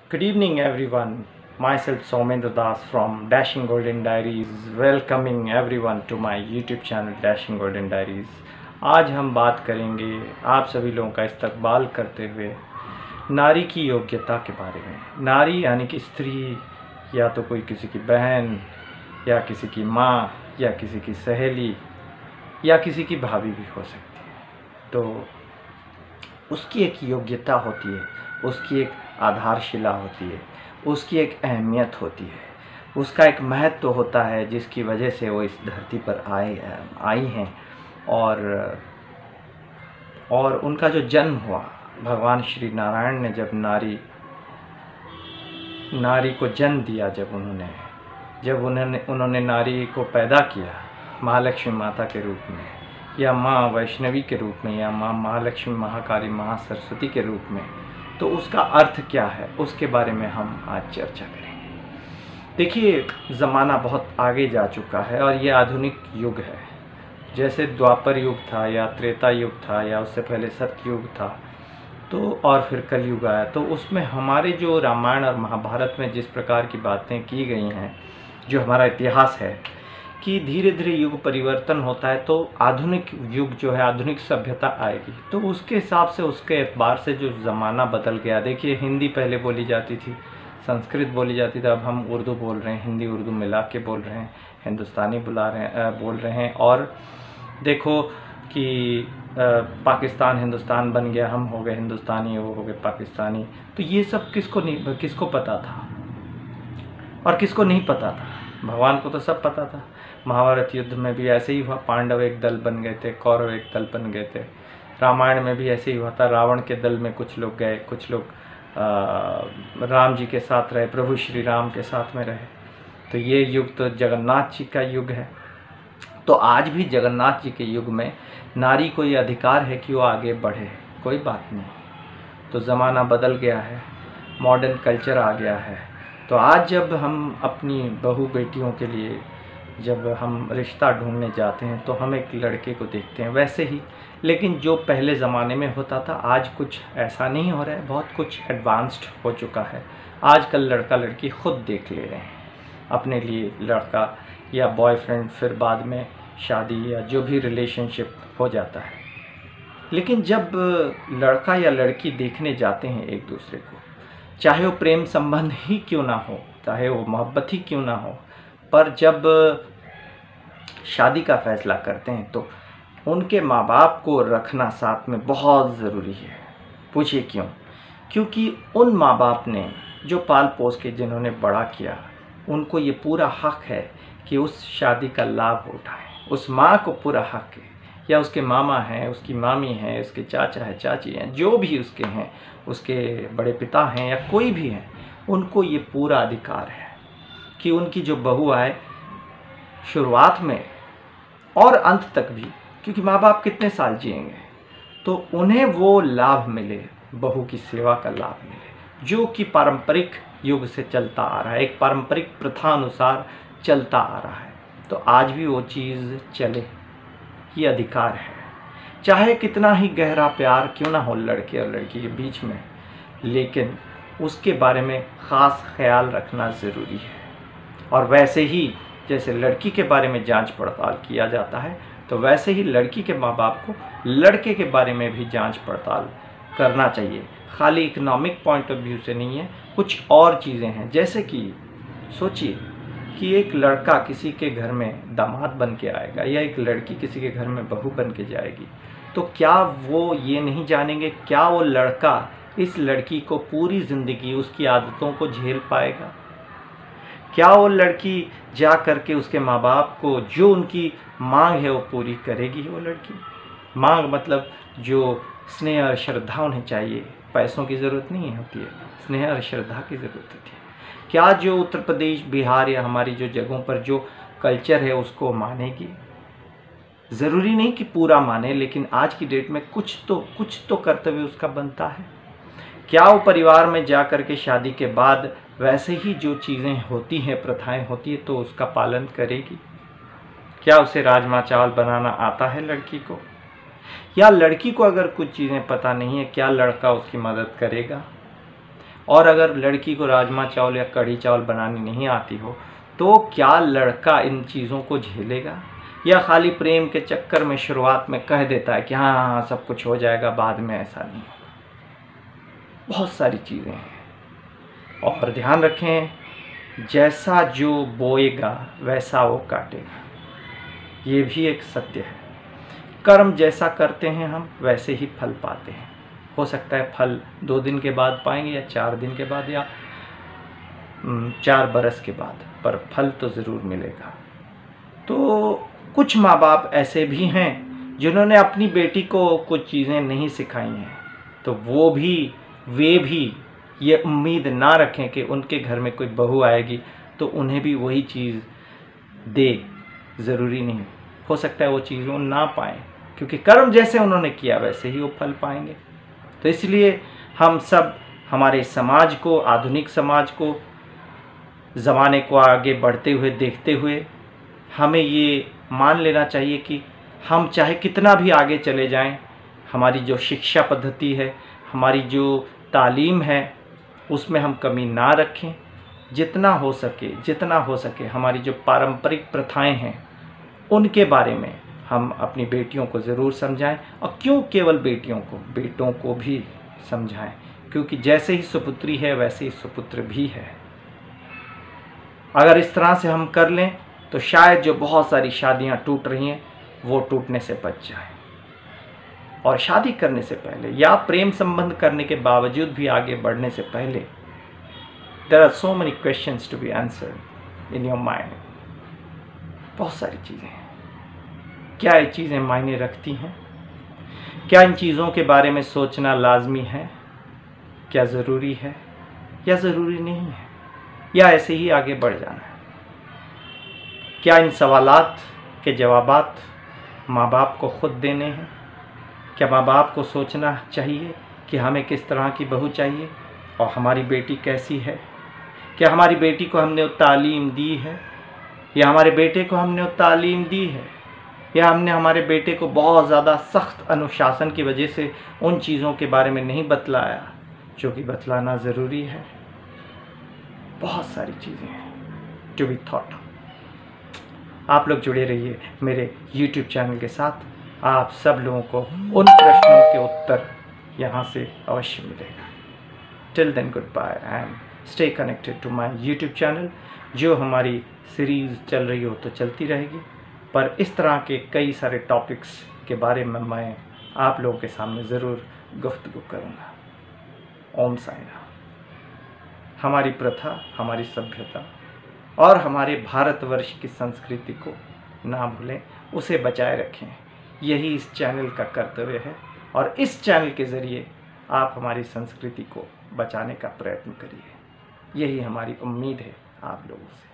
Good evening, everyone. Myself Soumendra Das from Dashing Golden Diaries, welcoming everyone to my YouTube channel Dashing Golden Diaries. आज हम बात करेंगे आप सभी लोगों का इस्तकबाल करते हुए नारी की योग्यता के बारे में। नारी यानी कि स्त्री, या तो कोई किसी की बहन या किसी की माँ या किसी की सहेली या किसी की भाभी भी हो सकती है। तो उसकी एक योग्यता होती है, उसकी एक आधारशिला होती है, उसकी एक अहमियत होती है, उसका एक महत्व होता है जिसकी वजह से वो इस धरती पर आई हैं। और उनका जो जन्म हुआ, भगवान श्री नारायण ने जब नारी को जन्म दिया, जब उन्होंने नारी को पैदा किया महालक्ष्मी माता के रूप में, या माँ वैष्णवी के रूप में, या माँ महालक्ष्मी, महाकाली, महासरस्वती के रूप में, तो उसका अर्थ क्या है, उसके बारे में हम आज चर्चा करेंगे। देखिए, ज़माना बहुत आगे जा चुका है और ये आधुनिक युग है। जैसे द्वापर युग था या त्रेता युग था या उससे पहले सतयुग था, तो और फिर कलयुग आया, तो उसमें हमारे जो रामायण और महाभारत में जिस प्रकार की बातें की गई हैं, जो हमारा इतिहास है कि धीरे धीरे युग परिवर्तन होता है, तो आधुनिक युग जो है, आधुनिक सभ्यता आएगी, तो उसके हिसाब से, उसके एतबार से जो ज़माना बदल गया। देखिए, हिंदी पहले बोली जाती थी, संस्कृत बोली जाती थी, अब हम उर्दू बोल रहे हैं, हिंदी उर्दू मिला के बोल रहे हैं, हिंदुस्तानी बोल रहे हैं। और देखो कि पाकिस्तान हिंदुस्तान बन गया, हम हो गए हिंदुस्तानी, वो हो गए पाकिस्तानी। तो ये सब किसको पता था और किसको नहीं पता था? भगवान को तो सब पता था। महाभारत युद्ध में भी ऐसे ही हुआ, पांडव एक दल बन गए थे, कौरव एक दल बन गए थे। रामायण में भी ऐसे ही हुआ था, रावण के दल में कुछ लोग गए, कुछ लोग राम जी के साथ रहे, प्रभु श्री राम के साथ में रहे। तो ये युग तो जगन्नाथ जी का युग है। तो आज भी जगन्नाथ जी के युग में नारी को ये अधिकार है कि वो आगे बढ़े, कोई बात नहीं। तो ज़माना बदल गया है, मॉडर्न कल्चर आ गया है। तो आज जब हम अपनी बहू बेटियों के लिए जब हम रिश्ता ढूंढने जाते हैं, तो हम एक लड़के को देखते हैं वैसे ही, लेकिन जो पहले ज़माने में होता था, आज कुछ ऐसा नहीं हो रहा है, बहुत कुछ एडवांस्ड हो चुका है। आजकल लड़का लड़की खुद देख ले रहे हैं अपने लिए लड़का या बॉयफ्रेंड, फिर बाद में शादी या जो भी रिलेशनशिप हो जाता है। लेकिन जब लड़का या लड़की देखने जाते हैं एक दूसरे को, चाहे वो प्रेम संबंध ही क्यों ना हो, चाहे वो मोहब्बत ही क्यों ना हो, पर जब शादी का फैसला करते हैं तो उनके माँ बाप को रखना साथ में बहुत ज़रूरी है। पूछिए क्यों? क्योंकि उन माँ बाप ने जो पाल पोस के, जिन्होंने बड़ा किया, उनको ये पूरा हक है कि उस शादी का लाभ उठाएं। उस माँ को पूरा हक है, या उसके मामा हैं, उसकी मामी हैं, उसके चाचा है, चाची हैं, जो भी उसके हैं, उसके बड़े पिता हैं या कोई भी हैं, उनको ये पूरा अधिकार है कि उनकी जो बहू आए, शुरुआत में और अंत तक भी, क्योंकि माँ बाप कितने साल जिएंगे, तो उन्हें वो लाभ मिले, बहू की सेवा का लाभ मिले, जो कि पारंपरिक युग से चलता आ रहा है, एक पारंपरिक प्रथा अनुसार चलता आ रहा है। तो आज भी वो चीज़ चले, ये अधिकार है। चाहे कितना ही गहरा प्यार क्यों ना हो लड़के और लड़की के बीच में, लेकिन उसके बारे में ख़ास ख्याल रखना ज़रूरी है। और वैसे ही जैसे लड़की के बारे में जांच पड़ताल किया जाता है, तो वैसे ही लड़की के माँ बाप को लड़के के बारे में भी जांच पड़ताल करना चाहिए। खाली इकोनॉमिक पॉइंट ऑफ व्यू से नहीं है, कुछ और चीज़ें हैं। जैसे कि सोचिए कि एक लड़का किसी के घर में दामाद बन के आएगा, या एक लड़की किसी के घर में बहू बन के जाएगी, तो क्या वो ये नहीं जानेंगे, क्या वो लड़का इस लड़की को पूरी ज़िंदगी उसकी आदतों को झेल पाएगा? क्या वो लड़की जा करके उसके माँ बाप को जो उनकी मांग है वो पूरी करेगी? वो लड़की, मांग मतलब जो स्नेह और श्रद्धा उन्हें चाहिए, पैसों की ज़रूरत नहीं होती है, स्नेह और श्रद्धा की ज़रूरत होती है। क्या जो उत्तर प्रदेश, बिहार या हमारी जो जगहों पर जो कल्चर है उसको मानेगी? ज़रूरी नहीं कि पूरा माने, लेकिन आज की डेट में कुछ तो कर्तव्य उसका बनता है। क्या वो परिवार में जा कर के शादी के बाद वैसे ही जो चीज़ें होती हैं, प्रथाएं होती है, तो उसका पालन करेगी? क्या उसे राजमा चावल बनाना आता है लड़की को? या लड़की को अगर कुछ चीज़ें पता नहीं है, क्या लड़का उसकी मदद करेगा? और अगर लड़की को राजमा चावल या कढ़ी चावल बनानी नहीं आती हो तो क्या लड़का इन चीज़ों को झेलेगा, या खाली प्रेम के चक्कर में शुरुआत में कह देता है कि हाँ हाँ हाँ सब कुछ हो जाएगा, बाद में ऐसा नहीं होगा। बहुत सारी चीज़ें हैं और ध्यान रखें, जैसा जो बोएगा वैसा वो काटेगा, ये भी एक सत्य है। कर्म जैसा करते हैं हम वैसे ही फल पाते हैं। हो सकता है फल 2 दिन के बाद पाएंगे या 4 दिन के बाद या 4 बरस के बाद, पर फल तो ज़रूर मिलेगा। तो कुछ माँ बाप ऐसे भी हैं जिन्होंने अपनी बेटी को कुछ चीज़ें नहीं सिखाई हैं, तो वे भी ये उम्मीद ना रखें कि उनके घर में कोई बहू आएगी तो उन्हें भी वही चीज़ दे। ज़रूरी नहीं, हो सकता है वो चीज़ वो ना पाएँ, क्योंकि कर्म जैसे उन्होंने किया वैसे ही वो फल पाएंगे। तो इसलिए हम सब हमारे समाज को, आधुनिक समाज को, ज़माने को आगे बढ़ते हुए देखते हुए हमें ये मान लेना चाहिए कि हम चाहे कितना भी आगे चले जाएं, हमारी जो शिक्षा पद्धति है, हमारी जो तालीम है, उसमें हम कमी ना रखें। जितना हो सके हमारी जो पारंपरिक प्रथाएं हैं उनके बारे में हम अपनी बेटियों को ज़रूर समझाएं, और क्यों केवल बेटियों को, बेटों को भी समझाएं, क्योंकि जैसे ही सुपुत्री है वैसे ही सुपुत्र भी है। अगर इस तरह से हम कर लें तो शायद जो बहुत सारी शादियां टूट रही हैं वो टूटने से बच जाएं। और शादी करने से पहले या प्रेम संबंध करने के बावजूद भी आगे बढ़ने से पहले there are so many questions to be answered in your mind. बहुत सारी चीज़ें हैं। क्या ये चीज़ें मायने रखती हैं? क्या इन चीज़ों के बारे में सोचना लाजमी है? क्या ज़रूरी है या ज़रूरी नहीं है, या ऐसे ही आगे बढ़ जाना है? क्या इन सवालात के जवाबात माँ बाप को खुद देने हैं? क्या माँ बाप को सोचना चाहिए कि हमें किस तरह की बहू चाहिए और हमारी बेटी कैसी है? क्या हमारी बेटी को हमने वो तालीम दी है, या हमारे बेटे को हमने वो तालीम दी है, या हमने हमारे बेटे को बहुत ज़्यादा सख्त अनुशासन की वजह से उन चीज़ों के बारे में नहीं बतलाया जो कि बतलाना ज़रूरी है? बहुत सारी चीज़ें हैं टू बी थॉट। आप लोग जुड़े रहिए मेरे YouTube चैनल के साथ। आप सब लोगों को उन प्रश्नों के उत्तर यहाँ से अवश्य मिलेगा। Till then good bye and stay connected to my YouTube channel. जो हमारी सीरीज़ चल रही हो तो चलती रहेगी, पर इस तरह के कई सारे टॉपिक्स के बारे में मैं आप लोगों के सामने ज़रूर गुफ्तगू करूँगा। ओम साई राम। हमारी प्रथा, हमारी सभ्यता और हमारे भारतवर्ष की संस्कृति को ना भूलें, उसे बचाए रखें। यही इस चैनल का कर्तव्य है, और इस चैनल के ज़रिए आप हमारी संस्कृति को बचाने का प्रयत्न करिए। यही हमारी उम्मीद है आप लोगों से।